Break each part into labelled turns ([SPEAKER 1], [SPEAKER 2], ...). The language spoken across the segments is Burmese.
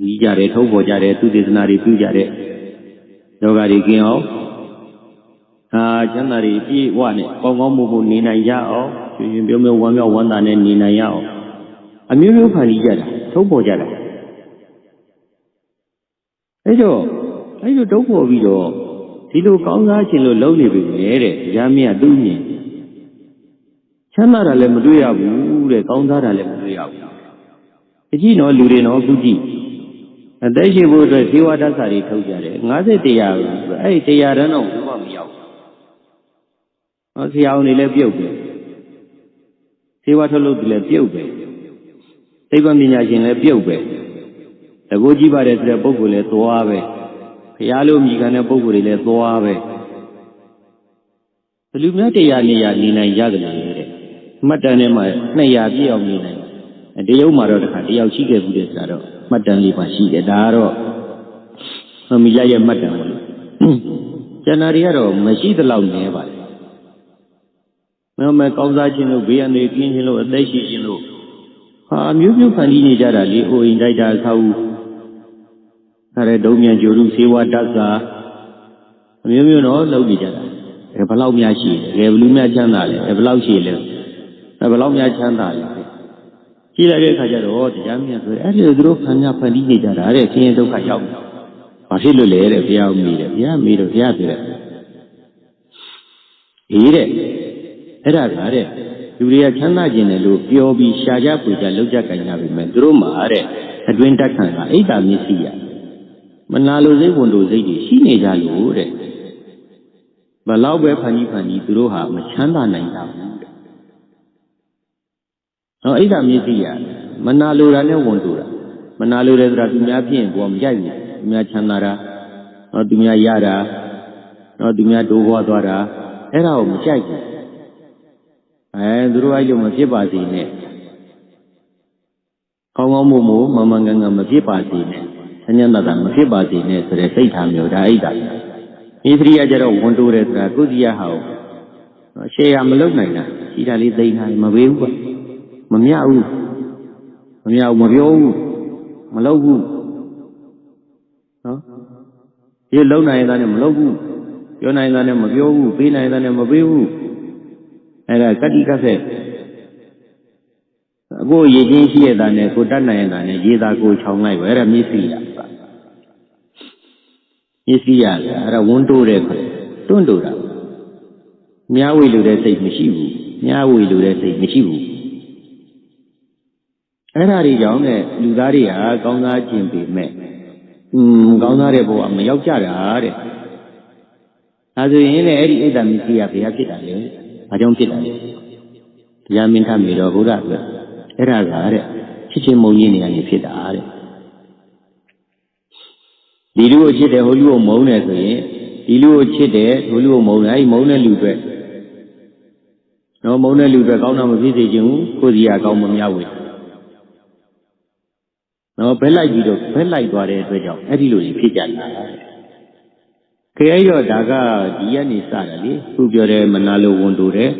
[SPEAKER 1] ညီကြတယ်ထုံးပေါ်ကြတယ်သူဒေသနာတွေပြုကြတယ်ယောဂတွေကင်းအောင်ချမ်းသာတွေပြည့်ဝနဲ့ကောင်းကောင်းမွန်မွန်နေနိုင်ကြအောင်ရှင်ပြောမျိုးဝမ်းမြောက်ဝမ်းသာနဲ့နေနိုင်ရအောင်အမျိုးမျိုးဖန်တီးကြတာထုံးပေါ်ကြတာအဲ့တော့ထုံးပေါ်ပြီးတော့ဒီလိုကောင်းစားခြင်းလို့လုံးနေပြီလေတဲ့တရားမင်းကသူ့မြင်ချမ်းသာတာလည်းမတွေ့ရဘူးတဲ့ကောင်းစားတာလည်းမတွေ့ရဘူးအကြည့်နော်လူတွေနော်ခုကြည့်အသက်ရှင်ဖို့အတွက်ဇေဝတ္တစာတွေထုတ်ကြတယ်50တရားအဲ့တရားတန်းတော့ဘာမှမရောက်ဘူးဆရာအောင်တွေလည်းပြုတ်တယ်ဇေဝထုတ်လို့လည်းပြုတ်ပဲသိပ္ပံပညာရှင်လည်းပြုတ်ပဲတကူကြည့်ပါတယ်ဆိုတဲ့ပုဂ္ဂိုလ်လည်းသွားပဲဘုရားလိုမြည်ခံတဲ့ပုဂ္ဂိုလ်တွေလည်းသွားပဲဘလူများတရားနေရနေနိုင်ရတယ်တဲ့မှတ်တမ်းထဲမှာ200ပြည့်အောင်နေနိုင်တရုတ်မှာတော့တခါတယောက်ရှိခဲ့ဘူးတဲ့ဆိုတော့မှတ်တမ်းလေးပါရှိတယ်ဒါကတော့မိလိုက်ရဲ့မှတ်တမ်းပါလို့ကျန်တာတွေကတော့မရှိသလောက်နည်းပါလေမကောင်းစားခြင်းလို့ဘေးအနေကင်းခြင်းလို့အသက်ရှိခြင်းလို့မျိုးမျိုးဖန်တီးနေကြတာလေအိုအိမ်တိုက်တာဆောက်ဦးအဲ့ဒါဒုံမြန်ကြိုရုစေဝတ္တစာမျိုးမျိုးတော့လုပ်နေကြတာဘယ်လောက်များရှိတယ်ဘယ်လူများချမ်းသာလဲဘယ်လောက်ရှိလဲဘယ်လောက်များချမ်းသာလဲကြည့်လိုက်တဲ့အခါကျတော့တရားမြတ်ဆိုအဲ့ဒီသူတို့ဖန်တီးနေကြတာတဲ့ဆင်းရဲဒုက္ခရောက်တယ်ဘာဖြစ်လို့လဲတဲ့ဘုရားမေးတယ်ဘုရားမေးတော့ဘုရားပြောတယ်အေးတဲ့အဲ့ဒါကတဲ့လူတွေကချမ်းသာခြင်းတယ်လို့ပြောပြီးရှားကြပွေကြလောက်ကြကြကြပြီမဲ့သူတို့မှာတဲ့အတွင်းတက်ခံကအိတ်တာမျက်စိရမနာလိုစိတ်ဝန်တို့စိတ်တွေရှိနေကြလို့တဲ့ဘလောက်ပဲဖန်ကြီးသူတို့ဟာမချမ်းသာနိုင်ကြဘူးတဲ့အိတ်တာမျက်စိရမနာလိုတာနဲ့ဝန်တို့တာမနာလိုတယ်ဆိုတာသူများဖြစ်ရင်ကိုယ်မကြိုက်ဘူးသူများချမ်းသာတာသူများရတာသူများတိုးပွားသွားတာအဲ့ဒါကိုမကြိုက်ဘူးသူတို့အဲ့လိုမဖြစ်ပါစေနဲ့ကောင်းကောင်းမွန်မွန်မမှန်ကန်ကန်မဖြစ်ပါစေနဲ့ဆញ្ញံတာမဖြစ်ပါစေနဲ့ဆိုတဲ့စိတ်ထားမျိုးဒါအိတ်တာဣသရိယကျတော့ဝန်တိုးတယ်ဆိုတာကုသယဟာရှေ့ရမလုံနိုင်တာရှိတာလေးသိနေတာမပေးဘူးကွမမြဘူးမပြောဘူးမလုပ်ဘူးဒီလုံနိုင်တာနဲ့မလုပ်ဘူးပြောနိုင်တာနဲ့မပြောဘူးပေးနိုင်တာနဲ့မပေးဘူးအဲ့ဒါကတိကဆက်အခုရည်ချင်းရှိရတာနဲ့ကိုတတ်နိုင်ရတာနဲ့ရေသာကိုခြောင်လိုက်ပဲအဲ့ဒါမျက်စိရအဲ့ဒါဝန်တိုးတယ်တွန့်တိုးတာမြားဝေလိုတဲ့စိတ်မရှိဘူးမြားဝေလိုတဲ့စိတ်မရှိဘူးအဲ့ဒါတွေကြောင့်နဲ့လူသားတွေဟာကောင်းစားခြင်းပေမဲ့ကောင်းစားတဲ့ဘဝမရောက်ကြတာတဲ့ဒါဆိုရင်လည်းအဲ့ဒီအိတ်တမစ္စည်းကဘယ်ဟာဖြစ်တာလဲဘာကြောင့်ဖြစ်တာလဲတရားမင်းထမေတော်ဘုရားပြောအဲ့ဒါကတဲ့ချစ်ချင်းမုန်းကြီးနေရရင်ဖြစ်တာတဲ့ဒီလူကိုချစ်တယ်ဟိုလူကိုမုန်းတယ်ဆိုရင်ဒီလူကိုချစ်တယ်ဟိုလူကိုမုန်းတယ်အဲ့မုန်းတဲ့လူတွေမုန်းတဲ့လူတွေကောင်းတာမဖြစ်စေချင်ဘူးကိုယ်စီကကောင်းမများဝေဘဲလိုက်ပြီးတော့ဘဲလိုက်သွားတဲ့အတွက်ကြောင့်အဲ့ဒီလိုကြီးဖြစ်ကြတာခဲအဲ့တော့ဒါကဒီကနေစတာလေသူပြောတယ်မနာလိုဝန်တိုတယ်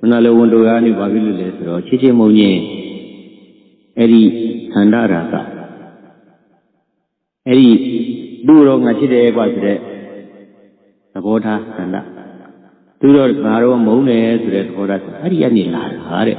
[SPEAKER 1] မနာလိုဝန်တိုကနေဘာဖြစ်လို့လဲဆိုတော့ချစ်ချင်းမုန်းချင်းအဲ့ဒီခန္ဓာရာကအဲ့ဒီသူ့တော့ငါချစ်တယ်ကွာဆိုတဲ့သဘောထားခန္ဓာသူတော့ငါတော့မုန်းတယ်ဆိုတဲ့သဘောထားအဲ့ဒီကနေလာတာတဲ့